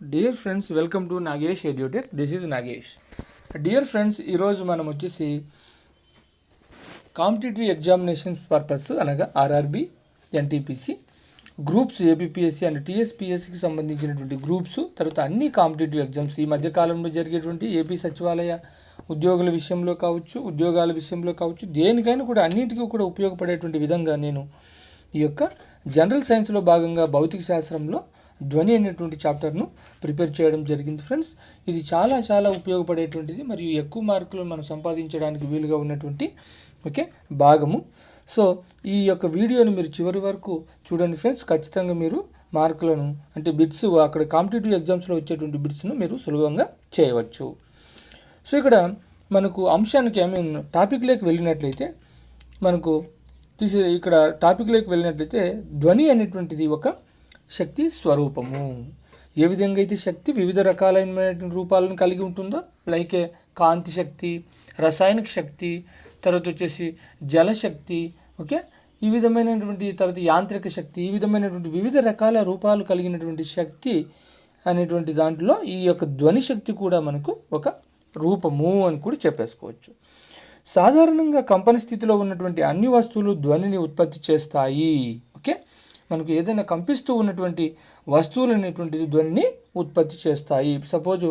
Dear friends, welcome to Nagesh EduTech. This is Nagesh. Dear friends, ఈరోజు మనం వచ్చేసి competitive examinations purpose అనగా RRB NTPC groups APSC and టీఎస్పీఎస్సీకి సంబంధించినటువంటి groups తర్వాత అన్ని కాంపిటేటివ్ ఎగ్జామ్స్ ఈ మధ్యకాలంలో జరిగేటువంటి ఏపీ సచివాలయ ఉద్యోగాల విషయంలో కావచ్చు దేనికైనా కూడా అన్నింటికీ కూడా ఉపయోగపడేటువంటి విధంగా నేను ఈ యొక్క జనరల్ సైన్స్లో భాగంగా భౌతిక శాస్త్రంలో ధ్వని అనేటువంటి చాప్టర్ను ప్రిపేర్ చేయడం జరిగింది ఫ్రెండ్స్. ఇది చాలా ఉపయోగపడేటువంటిది మరియు ఎక్కువ మార్కులు మనం సంపాదించడానికి వీలుగా ఉన్నటువంటి భాగము. సో ఈ యొక్క వీడియోని మీరు చివరి వరకు చూడండి ఫ్రెండ్స్. ఖచ్చితంగా మీరు మార్కులను అంటే బిట్స్ అక్కడ కాంపిటేటివ్ ఎగ్జామ్స్లో వచ్చేటువంటి బిట్స్ను మీరు సులభంగా చేయవచ్చు. సో ఇక్కడ మనకు అంశానికి టాపిక్లోకి వెళ్ళినట్లయితే ధ్వని అనేటువంటిది ఒక శక్తి స్వరూపము. ఏ విధంగా అయితే శక్తి వివిధ రకాలైన రూపాలను కలిగి ఉంటుందో, లైక్ కాంతి శక్తి, రసాయనిక శక్తి, తర్వాత వచ్చేసి జలశక్తి, ఈ విధమైనటువంటి తర్వాత యాంత్రిక శక్తి, ఈ విధమైనటువంటి వివిధ రకాల రూపాలు కలిగినటువంటి శక్తి అనేటువంటి దాంట్లో ఈ యొక్క ధ్వని శక్తి కూడా మనకు ఒక రూపము అని కూడా చెప్పేసుకోవచ్చు. సాధారణంగా కంపన స్థితిలో ఉన్నటువంటి అన్ని వస్తువులు ధ్వనిని ఉత్పత్తి చేస్తాయి. మనకు ఏదైనా కంపిస్తూ ఉన్నటువంటి వస్తువులు అనేటువంటిది ధ్వనిని ఉత్పత్తి చేస్తాయి. సపోజ్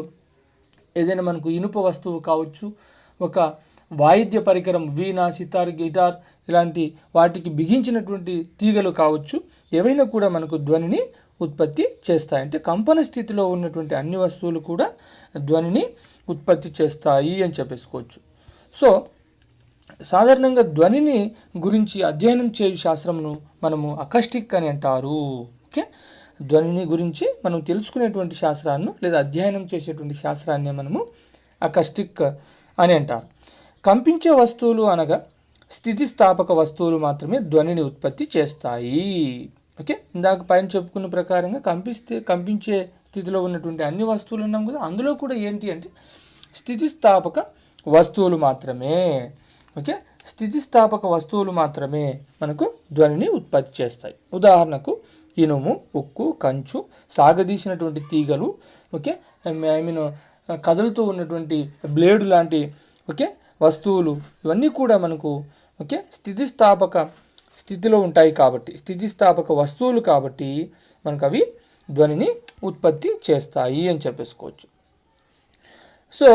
ఏదైనా మనకు ఇనుప వస్తువు కావచ్చు, ఒక వాయిద్య పరికరం వీణ, సితార్, గిటార్ ఇలాంటి వాటికి బిగించినటువంటి తీగలు కావచ్చు, ఏవైనా కూడా మనకు ధ్వనిని ఉత్పత్తి చేస్తాయి. అంటే కంపన స్థితిలో ఉన్నటువంటి అన్ని వస్తువులు కూడా ధ్వనిని ఉత్పత్తి చేస్తాయి అని చెప్పేసుకోవచ్చు. సో సాధారణంగా ధ్వనిని గురించి అధ్యయనం చేయు శాస్త్రంను మనము అకాస్టిక్ అని అంటారు. ధ్వనిని గురించి మనం తెలుసుకునేటువంటి శాస్త్రాన్ని లేదా అధ్యయనం చేసేటువంటి శాస్త్రాన్ని మనము అకాస్టిక్ అని అంటారు. కంపించే వస్తువులు అనగా స్థితిస్థాపక వస్తువులు మాత్రమే ధ్వనిని ఉత్పత్తి చేస్తాయి. ఇందాక పైన చెప్పుకున్న ప్రకారంగా కంపించే స్థితిలో ఉన్నటువంటి అన్ని వస్తువులు ఉన్నాం కదా, అందులో కూడా ఏంటి అంటే స్థితిస్థాపక వస్తువులు మాత్రమే స్థితిస్థాపక వస్తువులు మాత్రమే మనకు ధ్వనిని ఉత్పత్తి చేస్తాయి. ఉదాహరణకు ఇనుము, ఉక్కు, కంచు, సాగదీసినటువంటి తీగలు, కదులుతూ ఉన్నటువంటి బ్లేడు లాంటి వస్తువులు, ఇవన్నీ కూడా మనకు స్థితిస్థాపక స్థితిలో ఉంటాయి కాబట్టి, స్థితిస్థాపక వస్తువులు కాబట్టి మనకు అవి ధ్వనిని ఉత్పత్తి చేస్తాయి అని చెప్పేసుకోవచ్చు. సో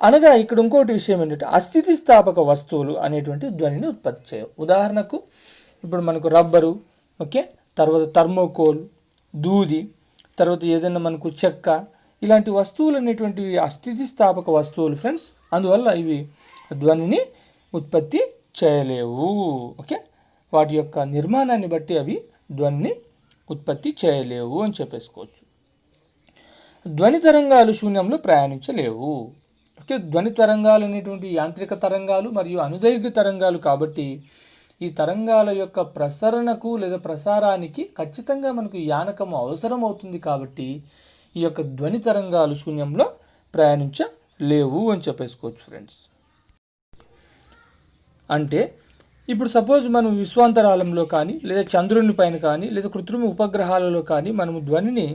అనగా ఇక్కడ ఇంకోటి విషయం ఏంటంటే అస్థితిస్థాపక వస్తువులు అనేటువంటి ధ్వనిని ఉత్పత్తి చేయవు. ఉదాహరణకు ఇప్పుడు మనకు రబ్బరు, తర్వాత థర్మోకోల్, దూది, తర్వాత ఏదైనా మనకు చెక్క, ఇలాంటి వస్తువులు అనేటువంటివి అస్థితిస్థాపక వస్తువులు ఫ్రెండ్స్. అందువల్ల ఇవి ధ్వనిని ఉత్పత్తి చేయలేవు. వాటి యొక్క నిర్మాణాన్ని బట్టి అవి ధ్వనిని ఉత్పత్తి చేయలేవు అని చెప్పేసుకోవచ్చు. ధ్వని తరంగాలు శూన్యంలో ప్రయాణించలేవు. ధ్వని తరంగాలు అనేటువంటి యాంత్రిక తరంగాలు మరియు అనుదైర్ఘ్య తరంగాలు కాబట్టి ఈ తరంగాల యొక్క ప్రసరణకు లేదా ప్రసారానికి ఖచ్చితంగా మనకు యానకము అవసరం అవుతుంది. కాబట్టి ఈ యొక్క ధ్వని తరంగాలు శూన్యంలో ప్రయాణించలేవు అని చెప్పేసుకోవచ్చు ఫ్రెండ్స్. అంటే ఇప్పుడు సపోజ్ మనం విశ్వాంతరాళంలో కానీ లేదా చంద్రుని పైన కానీ లేదా కృత్రిమ ఉపగ్రహాలలో కానీ మనము ధ్వనిని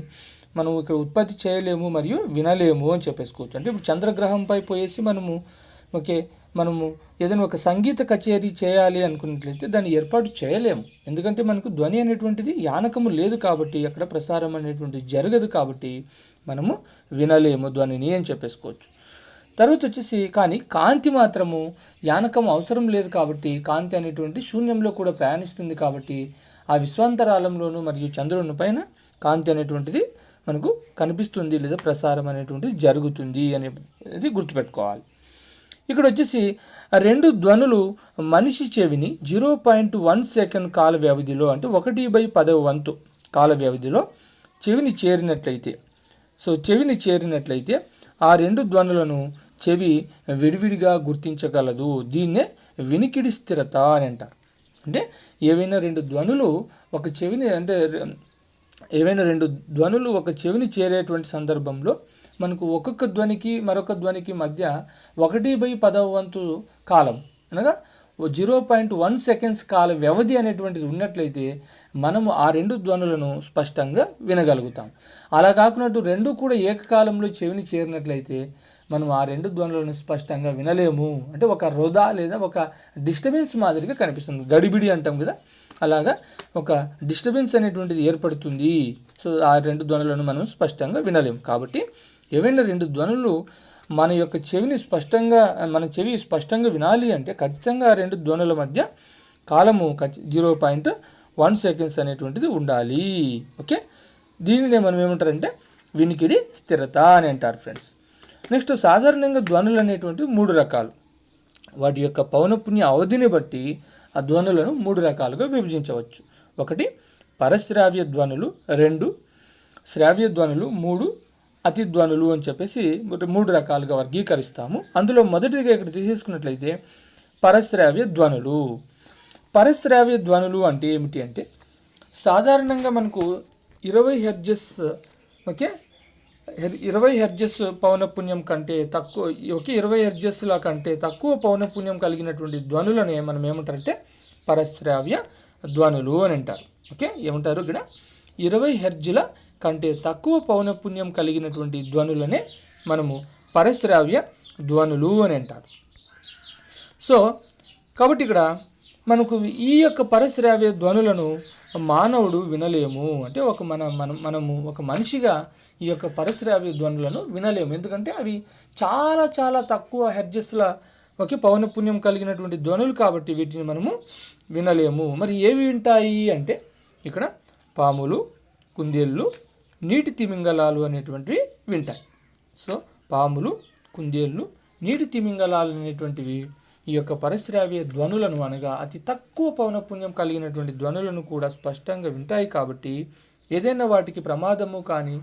మనం ఇక్కడ ఉత్పత్తి చేయలేము మరియు వినలేము అని చెప్పేసుకోవచ్చు. అంటే ఇప్పుడు చంద్రగ్రహంపై పోయేసి మనము ఏదైనా ఒక సంగీత కచేరీ చేయాలి అనుకున్నట్లయితే దాన్ని ఏర్పాటు చేయలేము. ఎందుకంటే మనకు ధ్వని అనేటువంటిది యానకము లేదు కాబట్టి, అక్కడ ప్రసారం అనేటువంటిది జరగదు కాబట్టి మనము వినలేము ధ్వనిని అని చెప్పేసుకోవచ్చు. తర్వాత వచ్చేసి కానీ కాంతి మాత్రము యానకం అవసరం లేదు కాబట్టి, కాంతి అనేటువంటి శూన్యంలో కూడా ప్రయాణిస్తుంది కాబట్టి ఆ విశ్వాంతరాళంలోను మరియు చంద్రుని పైన కాంతి అనేటువంటిది మనకు కనిపిస్తుంది లేదా ప్రసారం అనేటువంటిది జరుగుతుంది అనేది గుర్తుపెట్టుకోవాలి. ఇక్కడ వచ్చేసి రెండు ధ్వనులు మనిషి చెవిని 0.1 సెకండ్ కాల వ్యవధిలో అంటే 1/10వ వంతు కాల వ్యవధిలో చెవిని చేరినట్లయితే ఆ రెండు ధ్వనులను చెవి విడివిడిగా గుర్తించగలదు. దీన్నే వినికిడి స్థిరత అని అంటారు. అంటే ఏవైనా రెండు ధ్వనులు ఒక చెవిని చేరేటువంటి సందర్భంలో మనకు ఒక్కొక్క ధ్వనికి మరొక ధ్వనికి మధ్య 1/10వ వంతు కాలం అనగా 0.1 సెకండ్స్ కాల వ్యవధి అనేటువంటిది ఉన్నట్లయితే మనము ఆ రెండు ధ్వనులను స్పష్టంగా వినగలుగుతాం. అలా కాకున్నట్టు రెండు కూడా ఏకకాలంలో చెవిని చేరినట్లయితే మనం ఆ రెండు ధ్వనులను స్పష్టంగా వినలేము. అంటే ఒక వృధా లేదా ఒక డిస్టర్బెన్స్ మాదిరిగా కనిపిస్తుంది. గడిబిడి అంటాం కదా, అలాగా ఒక డిస్టర్బెన్స్ అనేటువంటిది ఏర్పడుతుంది. సో ఆ రెండు ధ్వనులను మనం స్పష్టంగా వినలేము. కాబట్టి ఏవైనా రెండు ధ్వనులు మన యొక్క మన చెవి స్పష్టంగా వినాలి అంటే ఖచ్చితంగా ఆ రెండు ధ్వనుల మధ్య కాలము 0.1 సెకండ్స్ అనేటువంటిది ఉండాలి. ఓకే, దీనినే మనం ఏమంటారంటే వినికిడి స్థిరత అని అంటారు ఫ్రెండ్స్. నెక్స్ట్, సాధారణంగా ధ్వనులు అనేటువంటివి 3 రకాలు. వాటి యొక్క పౌనఃపున్య అవధిని బట్టి ఆ ధ్వనులను 3 రకాలుగా విభజించవచ్చు. 1 పరశ్రావ్య ధ్వనులు, 2 శ్రావ్య ధ్వనులు, 3 అతిధ్వనులు అని చెప్పేసి 3 రకాలుగా వర్గీకరిస్తాము. అందులో మొదటిగా ఇక్కడ తీసేసుకున్నట్లయితే పరశ్రావ్య ధ్వనులు. పరశ్రావ్య ధ్వనులు అంటే ఏమిటి అంటే సాధారణంగా మనకు 20 హెర్ట్జ్, ఓకే, 20 హెర్ట్జ్ పౌనఃపున్యం కంటే తక్కువ, ఓకే, 20 హెర్ట్జ్ల కంటే తక్కువ పౌనఃపున్యం కలిగినటువంటి ధ్వనులనే మనం ఏమంటారంటే పరశ్రావ్య ధ్వనులు అని అంటారు. ఓకే, ఏమంటారు ఇక్కడ 20 హెర్ట్జ్ల కంటే తక్కువ పౌనఃపున్యం కలిగినటువంటి ధ్వనులనే మనము పరశ్రావ్య ధ్వనులు అని అంటారు. సో కాబట్టి ఇక్కడ మనకు ఈ యొక్క పరశ్రావ్య ధ్వనులను మానవుడు వినలేము. అంటే మనము ఒక మనిషిగా ఈ యొక్క పరశ్రావ్య ధ్వనులను వినలేము. ఎందుకంటే అవి చాలా చాలా తక్కువ హెర్ట్జ్ల ఒకే పౌనఃపున్యం కలిగినటువంటి ధ్వనులు కాబట్టి వీటిని మనము వినలేము. మరి ఏవి వింటాయి అంటే ఇక్కడ పాములు, కుందేళ్ళు, నీటి తిమింగలాలు అనేటువంటివి వింటాయి. సో పాములు, కుందేళ్ళు, నీటి తిమింగలాలు అనేటువంటివి ఈ యొక్క పరశ్రావ్య ధ్వనులను అనగా అతి తక్కువ పౌనఃపున్యం కలిగినటువంటి ధ్వనులను కూడా స్పష్టంగా వింటాయి. కాబట్టి ఏదైనా వాటికి ప్రమాదము కానీ,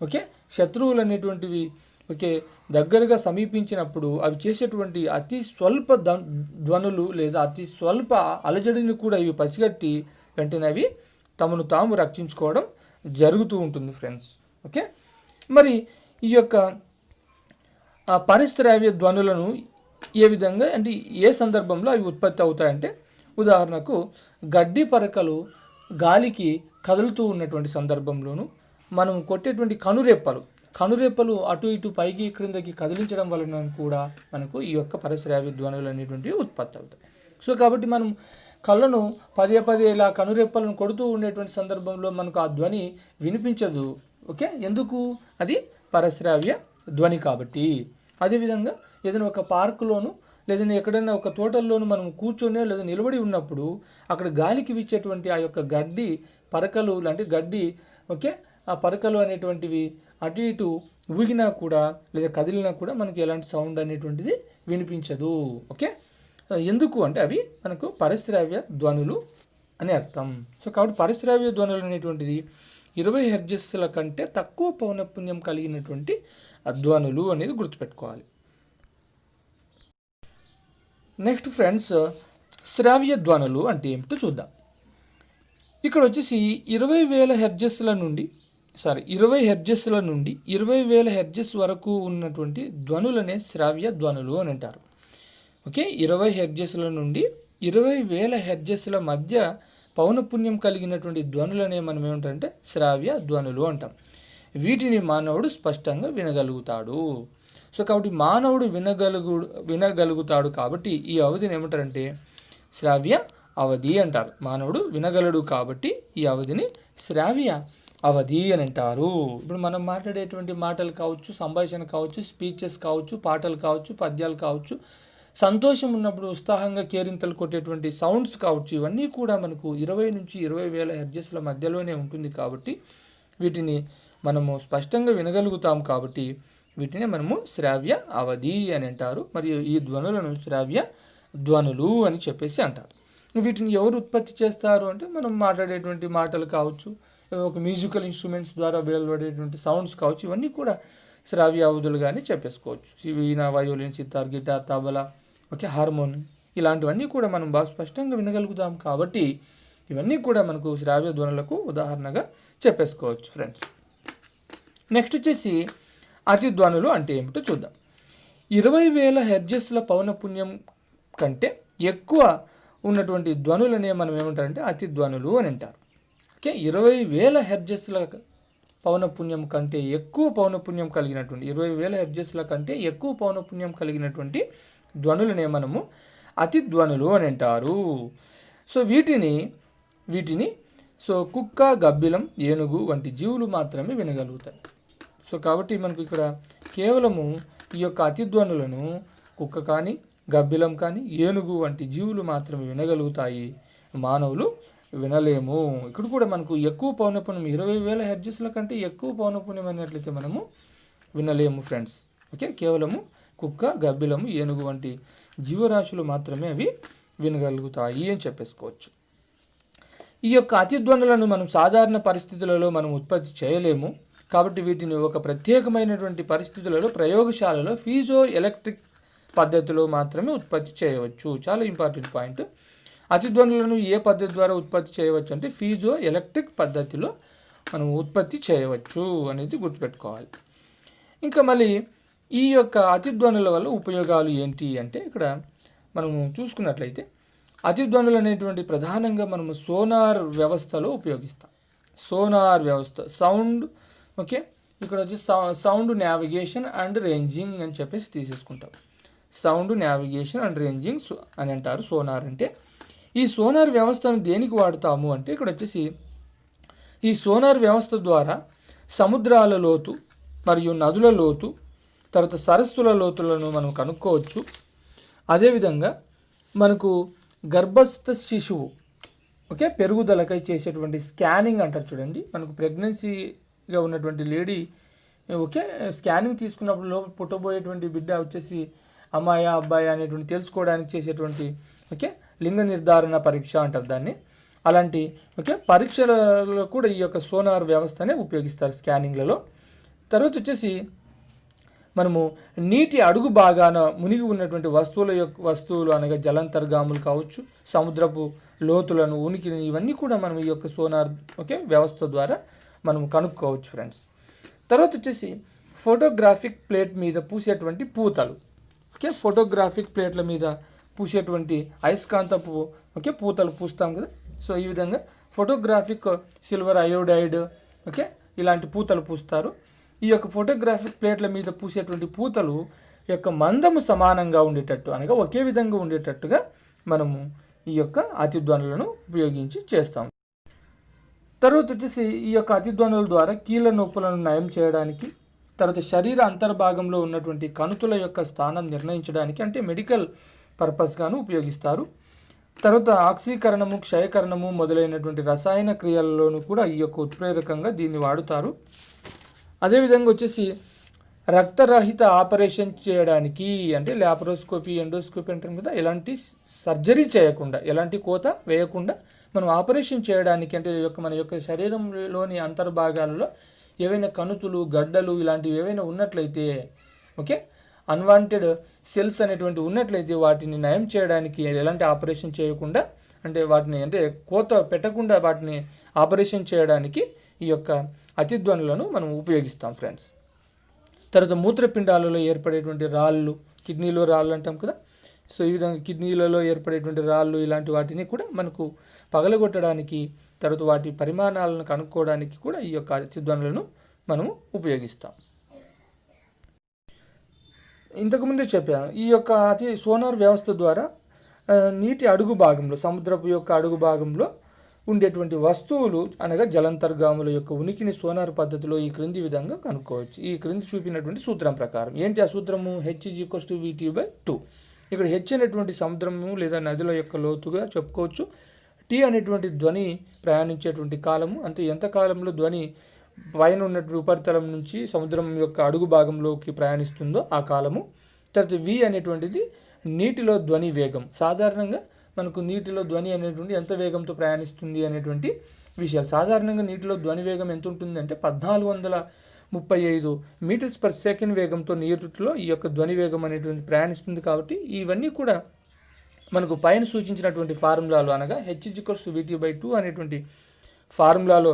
ఓకే, శత్రువులు అనేటువంటివి ఓకే దగ్గరగా సమీపించినప్పుడు అవి చేసేటువంటి అతి స్వల్ప ధ్వనులు లేదా అతి స్వల్ప అలజడిని కూడా ఇవి పసిగట్టి వెంటనే అవి తమను తాము రక్షించుకోవడం జరుగుతూ ఉంటుంది ఫ్రెండ్స్. ఓకే, మరి ఈ యొక్క పరశ్రావ్య ధ్వనులను ఏ విధంగా అంటే ఏ సందర్భంలో అవి ఉత్పత్తి అవుతాయంటే ఉదాహరణకు గడ్డి పరకలు గాలికి కదులుతూ ఉన్నటువంటి సందర్భంలోను మనం కొట్టేటువంటి కనురెప్పలు అటు ఇటు పైకి క్రిందకి కదిలించడం వలన కూడా మనకు ఈ యొక్క పరశ్రావ్య ధ్వనులు అనేటువంటివి ఉత్పత్తి అవుతాయి. సో కాబట్టి మనం కళ్ళను పదే ఇలా కనురెప్పలను కొడుతూ ఉండేటువంటి సందర్భంలో మనకు ఆ ధ్వని వినిపించదు. ఓకే, ఎందుకు? అది పరశ్రావ్య ధ్వని కాబట్టి. అదేవిధంగా ఏదైనా ఒక పార్కులోను లేదంటే ఎక్కడైనా ఒక తోటల్లోనూ మనం కూర్చొని లేదా నిలబడి ఉన్నప్పుడు అక్కడ గాలికి వీచేటువంటి ఆ యొక్క గడ్డి పరకలు లాంటి గడ్డి, ఓకే, ఆ పరకలు అనేటువంటివి అటు ఇటు ఊగినా కూడా లేదా కదిలినా కూడా మనకి ఎలాంటి సౌండ్ అనేటువంటిది వినిపించదు. ఓకే, ఎందుకు అంటే అవి మనకు పరశ్రావ్య ధ్వనులు అని అర్థం. సో కాబట్టి పరశ్రావ్య ధ్వనులు అనేటువంటిది 20 హెర్ట్జ్ల కంటే తక్కువ పౌనఃపున్యం కలిగినటువంటి ధ్వనులు అనేది గుర్తుపెట్టుకోవాలి. నెక్స్ట్ ఫ్రెండ్స్, శ్రావ్య ధ్వనులు అంటే ఏమిటో చూద్దాం. ఇక్కడ వచ్చేసి 20,000 హెర్ట్జ్ల నుండి 20,000 హెర్ట్జ్ వరకు ఉన్నటువంటి ధ్వనులనే శ్రావ్య ధ్వనులు అని అంటారు. ఓకే, 20 హెర్ట్జ్ల నుండి 20,000 హెర్ట్జ్ల మధ్య పౌనఃపున్యం కలిగినటువంటి ధ్వనులనే మనం ఏమంటారంటే శ్రావ్య ధ్వనులు అంటాం. వీటిని మానవుడు స్పష్టంగా వినగలుగుతాడు. సో కాబట్టి మానవుడు వినగలుగుతాడు కాబట్టి ఈ అవధిని ఏమంటారంటే శ్రావ్య అవధి అంటారు. మానవుడు వినగలడు కాబట్టి ఈ అవధిని శ్రావ్య అవధి అని అంటారు. ఇప్పుడు మనం మాట్లాడేటువంటి మాటలు కావచ్చు, సంభాషణ కావచ్చు, స్పీచెస్ కావచ్చు, పాటలు కావచ్చు, పద్యాలు కావచ్చు, సంతోషం ఉన్నప్పుడు ఉత్సాహంగా కేరింతలు కొట్టేటువంటి సౌండ్స్ కావచ్చు, ఇవన్నీ కూడా మనకు 20 నుంచి 20,000 హెర్ట్జ్ల మధ్యలోనే ఉంటుంది. కాబట్టి వీటిని మనము స్పష్టంగా వినగలుగుతాం. కాబట్టి వీటిని మనము శ్రావ్య అవధి అని అంటారు. మరియు ఈ ధ్వనులను శ్రావ్య ధ్వనులు అని చెప్పేసి అంటారు. వీటిని ఎవరు ఉత్పత్తి చేస్తారు అంటే మనం మాట్లాడేటువంటి మాటలు కావచ్చు, ఒక మ్యూజికల్ ఇన్స్ట్రుమెంట్స్ ద్వారా వెలువడేటువంటి సౌండ్స్ కావచ్చు, ఇవన్నీ కూడా శ్రావ్య అవధులుగానే చెప్పేసుకోవచ్చు. Veena, violin, sitar, guitar, tabla, okay, హార్మోన్, ఇలాంటివన్నీ కూడా మనం బాగా స్పష్టంగా వినగలుగుతాం. కాబట్టి ఇవన్నీ కూడా మనకు శ్రావ్య ధ్వనులకు ఉదాహరణగా చెప్పేసుకోవచ్చు ఫ్రెండ్స్. నెక్స్ట్ వచ్చేసి అతిధ్వనులు అంటే ఏమిటో చూద్దాం. 20,000 హెర్ట్జ్ల పౌనఃపున్యం కంటే ఎక్కువ ఉన్నటువంటి ధ్వనులనే మనం ఏమంటారంటే అతి ధ్వనులు అని అంటారు. ఓకే, 20,000 హెర్ట్జ్ల పౌనపున్యం కంటే ఎక్కువ పౌనపున్యం కలిగినటువంటి 20,000 హెర్ట్జ్ల కంటే ఎక్కువ పౌనపున్యం కలిగినటువంటి ధ్వనులనే మనము అతి ధ్వనులు అని అంటారు. సో వీటిని సో కుక్క, గబ్బిలం, ఏనుగు వంటి జీవులు మాత్రమే వినగలుగుతాయి. సో కాబట్టి మనకు ఇక్కడ కేవలము ఈ యొక్క అతి ధ్వనులను కుక్క కానీ, గబ్బిలం కానీ, ఏనుగు వంటి జీవులు మాత్రమే వినగలుగుతాయి, మానవులు వినలేము. ఇక్కడ కూడా మనకు ఎక్కువ పౌనపున్యం 20,000 హెర్ట్జ్ల కంటే ఎక్కువ పౌనపున్యం అయినట్లయితే మనము వినలేము ఫ్రెండ్స్. ఓకే, కేవలము కుక్క, గబ్బిలము, ఏనుగు వంటి జీవరాశులు మాత్రమే అవి వినగలుగుతాయి అని చెప్పేసుకోవచ్చు. ఈ యొక్క అతిధ్వనులను మనం సాధారణ పరిస్థితులలో మనం ఉత్పత్తి చేయలేము. కాబట్టి వీటిని ఒక ప్రత్యేకమైనటువంటి పరిస్థితులలో ప్రయోగశాలలో ఫీజో ఎలక్ట్రిక్ పద్ధతిలో మాత్రమే ఉత్పత్తి చేయవచ్చు. చాలా ఇంపార్టెంట్ పాయింట్. అతిధ్వనులను ఏ పద్ధతి ద్వారా ఉత్పత్తి చేయవచ్చు అంటే ఫీజో ఎలక్ట్రిక్ పద్ధతిలో మనం ఉత్పత్తి చేయవచ్చు అనేది గుర్తుపెట్టుకోవాలి. ఇంకా మళ్ళీ ఈ యొక్క అతిధ్వనుల వల్ల ఉపయోగాలు ఏంటి అంటే ఇక్కడ మనము చూసుకున్నట్లయితే అతిధ్వనులు అనేటువంటి ప్రధానంగా మనము సోనార్ వ్యవస్థలో ఉపయోగిస్తాం. సోనార్ వ్యవస్థ సౌండ్, ఓకే, ఇక్కడ వచ్చి సౌండ్ నావిగేషన్ అండ్ రేంజింగ్ అని చెప్పేసి తీసేసుకుంటాం. సౌండ్ నావిగేషన్ అండ్ రేంజింగ్ అని అంటారు సోనార్ అంటే. ఈ సోనార్ వ్యవస్థను దేనికి వాడుతాము అంటే ఇక్కడ వచ్చేసి ఈ సోనార్ వ్యవస్థ ద్వారా సముద్రాల లోతు మరియు నదుల లోతు, తర్వాత సరస్సుల లోతులను మనం కనుక్కోవచ్చు. అదేవిధంగా మనకు గర్భస్థ శిశువు, ఓకే, పెరుగుదలకై చేసేటువంటి స్కానింగ్ అంటారు చూడండి. మనకు ప్రెగ్నెన్సీగా ఉన్నటువంటి లేడీ, ఓకే, స్కానింగ్ తీసుకున్నప్పుడు లోపల పుట్టబోయేటువంటి బిడ్డ వచ్చేసి అమ్మాయా అబ్బాయి అనేటువంటి తెలుసుకోవడానికి చేసేటువంటి, ఓకే, లింగ నిర్ధారణ పరీక్ష అంటారు దాన్ని. అలాంటి, ఓకే, పరీక్షలలో కూడా ఈ యొక్క సోనార్ వ్యవస్థనే ఉపయోగిస్తారు స్కానింగ్లలో. తర్వాత వచ్చేసి మనము నీటి అడుగు భాగాన మునిగి ఉన్నటువంటి వస్తువులు అనగా జలాంతర్గాములు కావచ్చు, సముద్రపు లోతులను, ఉనికిని, ఇవన్నీ కూడా మనం ఈ యొక్క సోనార్, ఓకే, వ్యవస్థ ద్వారా మనం కనుక్కోవచ్చు ఫ్రెండ్స్. తర్వాత వచ్చేసి ఫోటోగ్రాఫిక్ ప్లేట్ మీద పూసేటువంటి పూతలు, ఓకే, ఫోటోగ్రాఫిక్ ప్లేట్ల మీద పూసేటువంటి అయస్కాంతపు, ఓకే, పూతలు పూస్తాం కదా. సో ఈ విధంగా ఫోటోగ్రాఫిక్ సిల్వర్ అయోడైడ్, ఓకే, ఇలాంటి పూతలు పూస్తారు. ఈ యొక్క ఫోటోగ్రాఫిక్ ప్లేట్ల మీద పూసేటువంటి పూతలు యొక్క మందము సమానంగా ఉండేటట్టు అనగా ఒకే విధంగా ఉండేటట్టుగా మనము ఈ యొక్క అతిధ్వనులను ఉపయోగించి చేస్తాం. తర్వాత వచ్చేసి ఈ యొక్క అతిధ్వనుల ద్వారా కీళ్ళ నొప్పులను నయం చేయడానికి, తర్వాత శరీర అంతర్భాగంలో ఉన్నటువంటి కణుతుల యొక్క స్థానం నిర్ణయించడానికి అంటే మెడికల్ పర్పస్గాను ఉపయోగిస్తారు. తర్వాత ఆక్సీకరణము, క్షయకరణము మొదలైనటువంటి రసాయన క్రియలలోనూ కూడా ఈ యొక్క ఉత్ప్రేరకంగా దీన్ని వాడుతారు. అదేవిధంగా వచ్చేసి రక్తరహిత ఆపరేషన్ చేయడానికి అంటే ల్యాప్రోస్కోపీ, ఎండోస్కోపీ అంటాం కదా, ఎలాంటి సర్జరీ చేయకుండా, ఎలాంటి కోత వేయకుండా మనం ఆపరేషన్ చేయడానికి అంటే మన యొక్క శరీరంలోని అంతర్భాగాలలో ఏవైనా కణుతులు, గడ్డలు ఇలాంటివి ఏవైనా ఉన్నట్లయితే, ఓకే, అన్వాంటెడ్ సెల్స్ అనేటువంటి ఉన్నట్లయితే వాటిని నయం చేయడానికి ఎలాంటి ఆపరేషన్ చేయకుండా అంటే వాటిని అంటే కోత పెట్టకుండా వాటిని ఆపరేషన్ చేయడానికి ఈ యొక్క అతిధ్వనులను మనం ఉపయోగిస్తాం ఫ్రెండ్స్. తర్వాత మూత్రపిండాలలో ఏర్పడేటువంటి రాళ్ళు, కిడ్నీలో రాళ్ళు అంటాం కదా. సో ఈ విధంగా కిడ్నీలలో ఏర్పడేటువంటి రాళ్ళు ఇలాంటి వాటిని కూడా మనకు పగలగొట్టడానికి, తర్వాత వాటి పరిమాణాలను కనుక్కోవడానికి కూడా ఈ యొక్క అతిధ్వనులను మనము ఉపయోగిస్తాం. ఇంతకుముందే చెప్పాను, ఈ యొక్క సోనార్ వ్యవస్థ ద్వారా నీటి అడుగు భాగంలో, సముద్రపు యొక్క అడుగు భాగంలో ఉండేటువంటి వస్తువులు అనగా జలాంతర్గాముల యొక్క ఉనికిని సోనార్ పద్ధతిలో ఈ క్రింది విధంగా కనుక్కోవచ్చు. ఈ క్రింది చూపినటువంటి సూత్రం ప్రకారం. ఏంటి ఆ సూత్రము? H=VT/2. ఇక్కడ H అనేటువంటి సముద్రము లేదా నదుల యొక్క లోతుగా చెప్పుకోవచ్చు. T అనేటువంటి ధ్వని ప్రయాణించేటువంటి కాలము, అంటే ఎంత కాలంలో ధ్వని పైన ఉన్నటువంటి ఉపరితలం నుంచి సముద్రం యొక్క అడుగు భాగంలోకి ప్రయాణిస్తుందో ఆ కాలము. తర్వాత V అనేటువంటిది నీటిలో ధ్వని వేగం. సాధారణంగా మనకు నీటిలో ధ్వని అనేటువంటి ఎంత వేగంతో ప్రయాణిస్తుంది అనేటువంటి విషయాలు. సాధారణంగా నీటిలో ధ్వని వేగం ఎంత ఉంటుంది అంటే 1435 మీటర్స్ పర్ సెకండ్ వేగంతో నీటిలో ఈ యొక్క ధ్వని వేగం అనేటువంటి ప్రయాణిస్తుంది. కాబట్టి ఇవన్నీ కూడా మనకు పైన సూచించినటువంటి ఫార్ములాలు అనగా H=VT/2 అనేటువంటి ఫార్ములాలో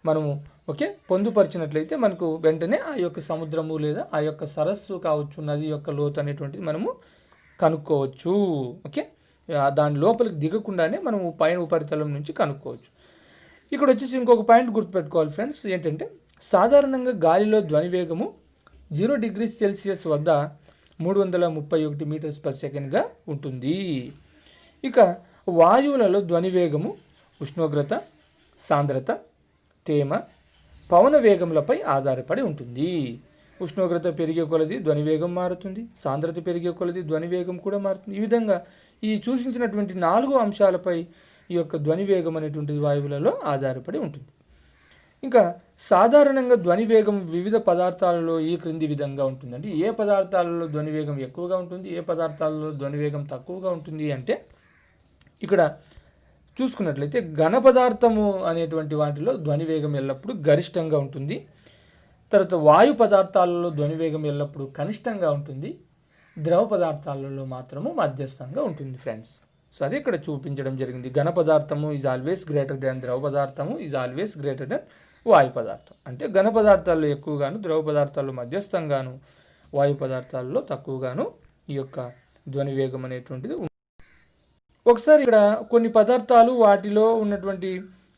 మనము, ఓకే, పొందుపరిచినట్లయితే మనకు వెంటనే ఆ యొక్క సముద్రము లేదా ఆ యొక్క సరస్సు కావచ్చు, నది యొక్క లోతు అనేటువంటిది మనము కనుక్కోవచ్చు. ఓకే, దాని లోపలికి దిగకుండానే మనం పైన ఉపరితలం నుంచి కనుక్కోవచ్చు. ఇక్కడ వచ్చేసి ఇంకొక పాయింట్ గుర్తుపెట్టుకోవాలి ఫ్రెండ్స్, ఏంటంటే సాధారణంగా గాలిలో ధ్వని వేగము 0 డిగ్రీ సెల్సియస్ వద్ద 331 మీటర్స్ పర్ సెకండ్గా ఉంటుంది. ఇక వాయువులలో ధ్వని వేగము ఉష్ణోగ్రత, సాంద్రత, తేమ, పవన వేగములపై ఆధారపడి ఉంటుంది. ఉష్ణోగ్రత పెరిగే కొలది ధ్వని వేగం మారుతుంది, సాంద్రత పెరిగే కొలది ధ్వని వేగం కూడా మారుతుంది. ఈ విధంగా ఈ సూచించినటువంటి 4 అంశాలపై ఈ యొక్క ధ్వని వేగం అనేటువంటిది వాయువులలో ఆధారపడి ఉంటుంది. ఇంకా సాధారణంగా ధ్వని వేగం వివిధ పదార్థాలలో ఈ క్రింది విధంగా ఉంటుందండి. ఏ పదార్థాలలో ధ్వని వేగం ఎక్కువగా ఉంటుంది, ఏ పదార్థాలలో ధ్వని వేగం తక్కువగా ఉంటుంది అంటే ఇక్కడ చూసుకున్నట్లయితే ఘన పదార్థము అనేటువంటి వాటిలో ధ్వని వేగం ఎల్లప్పుడూ గరిష్టంగా ఉంటుంది. తర్వాత వాయు పదార్థాలలో ధ్వని వేగం ఎల్లప్పుడూ కనిష్టంగా ఉంటుంది. ద్రవ పదార్థాలలో మాత్రము మధ్యస్థంగా ఉంటుంది ఫ్రెండ్స్. సో అది ఇక్కడ చూపించడం జరిగింది. ఘన పదార్థము ఈజ్ ఆల్వేస్ గ్రేటర్ దాన్ ద్రవ పదార్థము ఈజ్ ఆల్వేస్ గ్రేటర్ దాన్ వాయు పదార్థం. అంటే ఘన పదార్థాల్లో ఎక్కువగాను, ద్రవ పదార్థాల్లో మధ్యస్థంగాను, వాయు పదార్థాల్లో తక్కువగాను ఈ యొక్క ధ్వని వేగం అనేటువంటిది. ఒకసారి ఇక్కడ కొన్ని పదార్థాలు వాటిలో ఉన్నటువంటి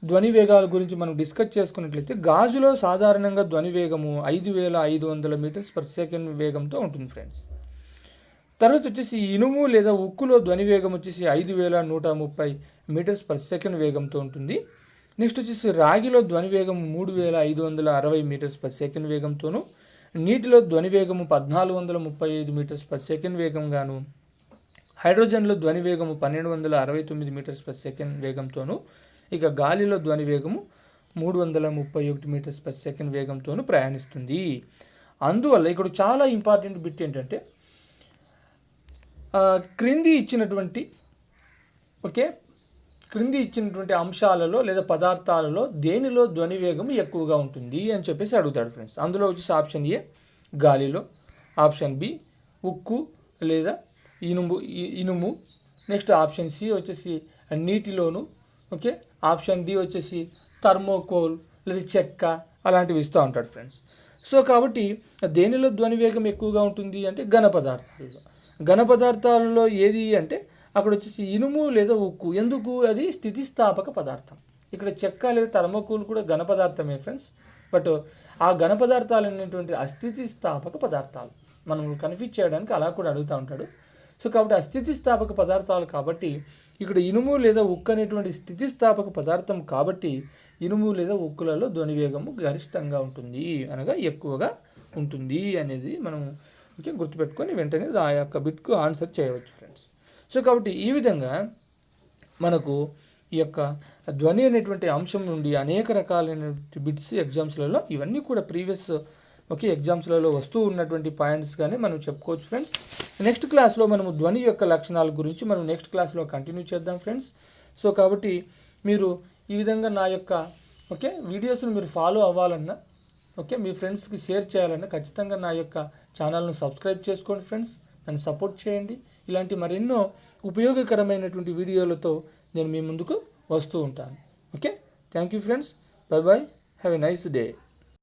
ధ్వని వేగాల గురించి మనం డిస్కస్ చేసుకున్నట్లయితే గాజులో సాధారణంగా ధ్వని వేగము 5500 మీటర్స్ పర్ సెకండ్ వేగంతో ఉంటుంది ఫ్రెండ్స్. తర్వాత వచ్చేసి ఇనుము లేదా ఉక్కులో ధ్వని వేగం వచ్చేసి 5130 మీటర్స్ పర్ సెకండ్ వేగంతో ఉంటుంది. నెక్స్ట్ వచ్చేసి రాగిలో ధ్వని వేగం 3560 మీటర్స్ పర్ సెకండ్ వేగంతోను, నీటిలో ధ్వని వేగము 1435 మీటర్స్ పర్ సెకండ్ వేగంగాను, హైడ్రోజన్లో ధ్వని వేగము 1269 మీటర్స్ పర్ సెకండ్ వేగంతోను, ఇక గాలిలో ధ్వని వేగము 331 మీటర్స్ పర్ సెకండ్ వేగంతోను ప్రయాణిస్తుంది. అందువల్ల ఇక్కడ చాలా ఇంపార్టెంట్ బిట్ ఏంటంటే క్రింది ఇచ్చినటువంటి అంశాలలో లేదా పదార్థాలలో దేనిలో ధ్వని వేగం ఎక్కువగా ఉంటుంది అని చెప్పేసి అడుగుతాడు ఫ్రెండ్స్. అందులో వచ్చేసి ఆప్షన్ ఏ గాలిలో, ఆప్షన్ బి ఉక్కు లేదా ఇనుము, నెక్స్ట్ ఆప్షన్ సి వచ్చేసి నీటిలోను, ఓకే, ఆప్షన్ డి వచ్చేసి థర్మోకోల్ లేదా చెక్క అలాంటివి ఇస్తూ ఉంటాడు ఫ్రెండ్స్. సో కాబట్టి దేనిలో ధ్వని వేగం ఎక్కువగా ఉంటుంది అంటే ఘన పదార్థాలలో ఏది అంటే అక్కడ వచ్చేసి ఇనుము లేదా ఉక్కు. ఎందుకు? అది స్థితిస్థాపక పదార్థం. ఇక్కడ చెక్క లేదా థర్మోకోల్ కూడా ఘన పదార్థమే ఫ్రెండ్స్, బట్ ఆ ఘన పదార్థాలు అనేటువంటి అస్థితిస్థాపక పదార్థాలు. మనం కన్ఫ్యూజ్ చేయడానికి అలా కూడా అడుగుతూ ఉంటాడు. సో కాబట్టి అస్థితిస్థాపక పదార్థాలు కాబట్టి ఇక్కడ ఇనుము లేదా ఉక్కు అనేటువంటి స్థితిస్థాపక పదార్థం కాబట్టి ఇనుము లేదా ఉక్కులలో ధ్వని వేగము గరిష్టంగా ఉంటుంది, అనగా ఎక్కువగా ఉంటుంది అనేది మనం గుర్తుపెట్టుకొని వెంటనే ఆ యొక్క బిట్కు ఆన్సర్ చేయవచ్చు ఫ్రెండ్స్. సో కాబట్టి ఈ విధంగా మనకు ఈ యొక్క ధ్వని అనేటువంటి అంశం నుండి అనేక రకాలైన బిట్స్ ఎగ్జామ్స్లలో ఇవన్నీ కూడా ప్రీవియస్ ఎగ్జామ్స్లలో వస్తూ ఉన్నటువంటి పాయింట్స్గానే మనం చెప్పుకోవచ్చు ఫ్రెండ్స్. నెక్స్ట్ క్లాస్లో మనము ధ్వని యొక్క లక్షణాల గురించి మనం నెక్స్ట్ క్లాస్లో కంటిన్యూ చేద్దాం ఫ్రెండ్స్. సో కాబట్టి మీరు ఈ విధంగా నా యొక్క వీడియోస్ని మీరు ఫాలో అవ్వాలన్నా, మీ ఫ్రెండ్స్కి షేర్ చేయాలన్నా ఖచ్చితంగా నా యొక్క ఛానల్ను సబ్స్క్రైబ్ చేసుకోండి ఫ్రెండ్స్. నన్ను సపోర్ట్ చేయండి. ఇలాంటి మరెన్నో ఉపయోగకరమైనటువంటి వీడియోలతో నేను మీ ముందుకు వస్తూ ఉంటాను. Thank you friends. Bye bye. Have a nice day.